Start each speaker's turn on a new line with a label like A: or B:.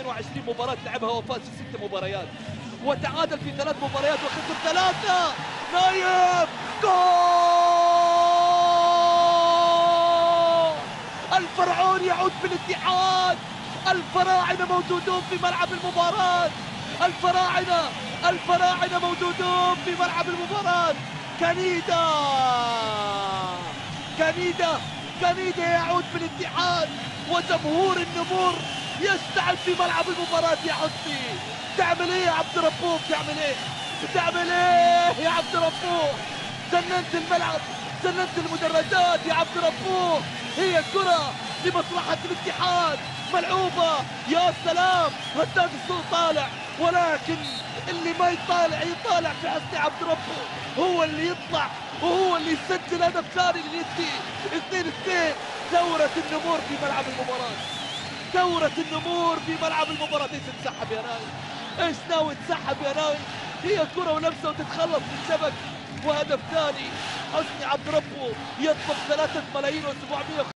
A: 22 مباراة لعبها وفاز في 6 مباريات وتعادل في 3 مباريات وخسر 3. نايف جول! الفرعون يعود بالاتحاد. الفراعنة موجودون في ملعب المباراة. الفراعنة موجودون في ملعب المباراة. كنيدا يعود بالاتحاد وجمهور النمور يشتعل في ملعب المباراة يا حسني. تعمل ايه يا عبد ربوك؟ تعمل ايه يا عبد ربوك؟ جننت الملعب، جننت المدرجات يا عبد ربوك. هي كرة لمصلحة الاتحاد ملعوبة، يا سلام. هداف السوق طالع، ولكن اللي ما يطالع في حسني عبد ربه هو اللي يطلع وهو اللي يسجل هدف ثاني لليتي. 2-2. ثورة النمور في ملعب المباراة. ايش تسحب يا ناوي؟ ايش ناوي تسحب يا ناوي؟ هي كرة ولمسة وتتخلص من الشبك وهدف ثاني. حسني عبد ربه يطلب 3 ملايين و750